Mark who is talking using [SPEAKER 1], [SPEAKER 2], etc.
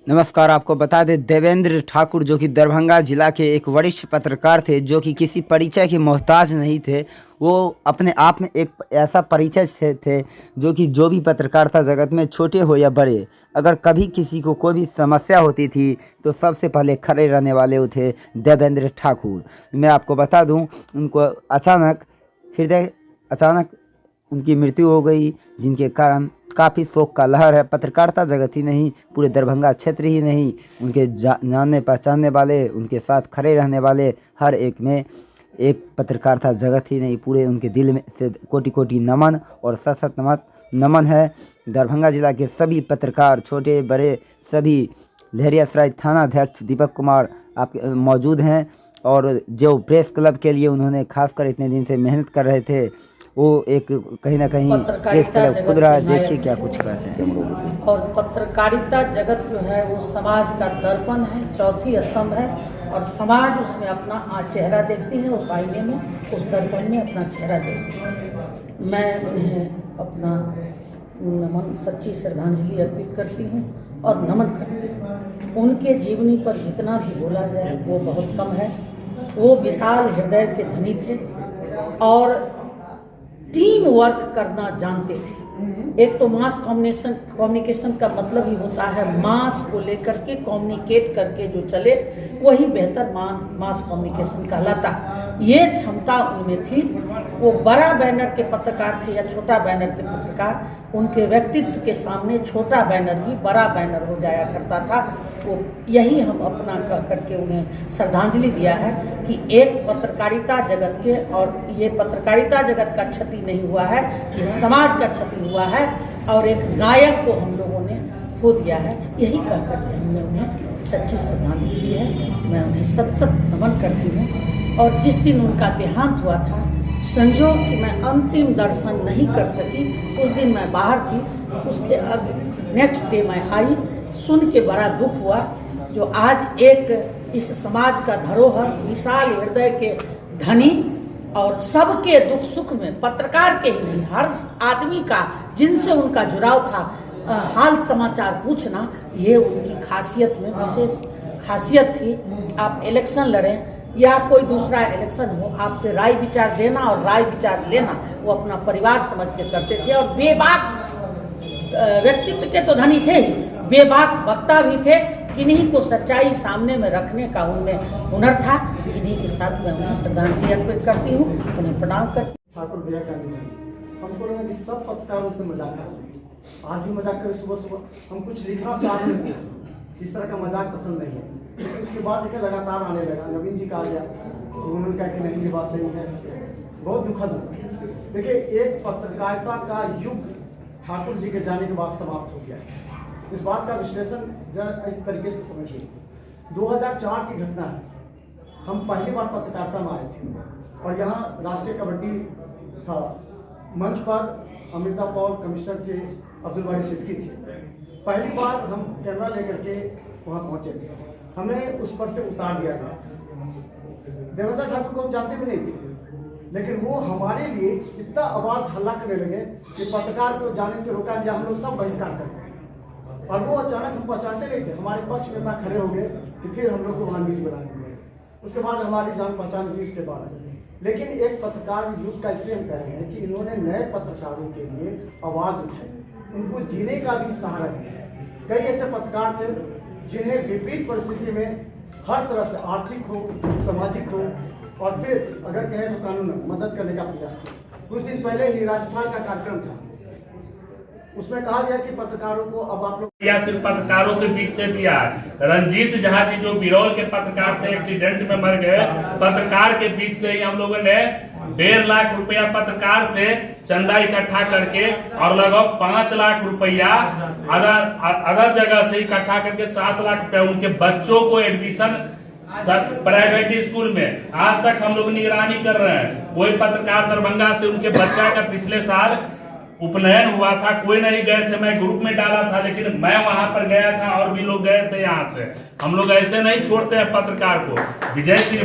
[SPEAKER 1] नमस्कार। आपको बता दें, देवेंद्र ठाकुर जो कि दरभंगा जिला के एक वरिष्ठ पत्रकार थे, जो कि किसी परिचय के मोहताज नहीं थे। वो अपने आप में एक ऐसा परिचय थे जो कि जो भी पत्रकारिता जगत में छोटे हो या बड़े, अगर कभी किसी को कोई भी समस्या होती थी तो सबसे पहले खड़े रहने वाले वो थे देवेंद्र ठाकुर। मैं आपको बता दूं, उनको अचानक उनकी मृत्यु हो गई, जिनके कारण काफ़ी शोक का लहर है। पत्रकारिता जगत ही नहीं, पूरे दरभंगा क्षेत्र ही नहीं, उनके जानने पहचानने वाले, उनके साथ खड़े रहने वाले हर एक में एक पत्रकारिता जगत ही नहीं, पूरे उनके दिल में से कोटि कोटि नमन और सत सत नमन है। दरभंगा जिला के सभी पत्रकार, छोटे बड़े सभी, लहरियासराय थाना अध्यक्ष दीपक कुमार आप मौजूद हैं, और जो प्रेस क्लब के लिए उन्होंने खासकर इतने दिन से मेहनत कर रहे थे, वो एक कहीं ना कहीं प्रेस क्लब खुद रहा। देखिए क्या कुछ करते हैं।
[SPEAKER 2] और पत्रकारिता जगत जो है वो समाज का दर्पण है, चौथी स्तंभ है, और समाज उसमें अपना चेहरा देखती है, उस आईने में, उस दर्पण में अपना चेहरा देखती है। मैं उन्हें अपना नमन, सच्ची श्रद्धांजलि अर्पित करती हूँ और नमन करती हूँ। उनके जीवनी पर जितना भी बोला जाए वो बहुत कम है। वो विशाल हृदय के धनी थे और टीम वर्क करना जानते थे। एक तो मास कम्युनिकेशन का मतलब ही होता है मास को लेकर के कम्युनिकेट करके जो चले, वही बेहतर मास कम्युनिकेशन कहलाता। ये क्षमता उनमें थी। वो बड़ा बैनर के पत्रकार थे या छोटा बैनर के पत्रकार, उनके व्यक्तित्व के सामने छोटा बैनर भी बड़ा बैनर हो जाया करता था। वो यही हम अपना करके उन्हें श्रद्धांजलि दिया है कि एक पत्रकारिता जगत के, और ये पत्रकारिता जगत का क्षति नहीं हुआ है, ये समाज का क्षति हुआ है, और एक नायक को हम लोगों ने खो दिया है। यही कह करके हमने उन्हें सच्ची श्रद्धांजलि दी है। मैं उन्हें सत सत नमन करती हूँ। और जिस दिन उनका देहांत हुआ था, संजोग कि मैं अंतिम दर्शन नहीं कर सकी, उस दिन मैं बाहर थी। उसके नेक्स्ट डे मैं आई, सुन के बड़ा दुख हुआ। जो आज एक इस समाज का धरोहर, विशाल हृदय के धनी, और सबके दुख सुख में, पत्रकार के ही नहीं, हर आदमी का जिनसे उनका जुड़ाव था, हाल समाचार पूछना, ये उनकी खासियत में विशेष खासियत थी। आप इलेक्शन लड़ें या कोई दूसरा इलेक्शन हो, आपसे राय विचार देना और राय विचार लेना वो अपना परिवार समझ के करते थे। और बेबाक व्यक्तित्व के तो धनी थे ही, बेबाक वक्ता भी थे। किन्हीं को सच्चाई सामने में रखने का उनमें हुनर था। इन्हीं के साथ मैं उन्हें श्रद्धांजलि अर्पित करती हूँ, उन्हें प्रणाम करती हूँ।
[SPEAKER 3] ठाकुर भैया का निधन, हमको लगा कि सब पत्रकारों से मजाक करते, आज भी मजाक करें। सुबह सुबह हम कुछ लिखना चाह रहे थे, इस तरह का मजाक पसंद नहीं है। लेकिन उसके बाद देखिए लगातार आने लगा। नवीन जी का आ गया तो उन्होंने कहा कि नहीं ये बात सही है। बहुत दुखद हुआ। देखिए, एक पत्रकारिता का युग ठाकुर जी के जाने के बाद समाप्त हो गया। इस बात का विश्लेषण जरा इस तरीके से समझिए। 2004 की घटना है। हम पहली बार पत्रकारिता में आए थे और यहाँ राष्ट्रीय कबड्डी था। मंच पर अमृता पॉल कमिश्नर थे, अब्दुल बारी सिद्दीकी थे। पहली बार हम कैमरा लेकर के वहाँ पहुँचे थे। हमें उस पर से उतार दिया गया। देवेंद्र ठाकुर को हम जानते भी नहीं थे, लेकिन वो हमारे लिए इतना आवाज़ हल्ला करने लगे कि पत्रकार को जाने से रोका गया। हम लोग सब बहिष्कार करते, और वो अचानक हम पहचानते नहीं थे। हमारे पक्ष में इतना खड़े हो गए कि फिर हम लोग को वहाँ न्यूज बनाने लगे। उसके बाद हमारी जान पहचान हुई उसके बाद। लेकिन एक पत्रकार युग का इसलिए हम कह रहे हैं कि इन्होंने नए पत्रकारों के लिए आवाज़ उठाई, उनको जीने का भी सहारा दिया। कई ऐसे पत्रकार थे जिन्हें विपरीत परिस्थिति में हर तरह से, आर्थिक हो, सामाजिक हो, और फिर अगर कहें तो कानून मदद करने का प्रयास किया। कुछ दिन पहले ही राज्यपाल का कार्यक्रम था, उसमें कहा गया कि पत्रकारों को अब आप लोग
[SPEAKER 4] या सिर्फ पत्रकारों के बीच से दिया। रंजीत झा जी जो बिरौल के पत्रकार थे, एक्सीडेंट में मर गए, पत्रकार के बीच से ही हम लोगों ने 1.5 लाख रुपया पत्रकार से चंदा इकट्ठा करके और लगभग 5 लाख रुपया अदर जगह से इकट्ठा करके 7 लाख रुपया उनके बच्चों को एडमिशन प्राइवेट स्कूल में आज तक हम लोग निगरानी कर रहे हैं। कोई पत्रकार दरभंगा से उनके बच्चा का पिछले साल उपनयन हुआ था, कोई नहीं गए थे। मैं ग्रुप में डाला था, लेकिन मैं वहां पर गया था और भी लोग गए थे। यहाँ से हम लोग ऐसे नहीं छोड़ते हैं पत्रकार को। विजय सिंह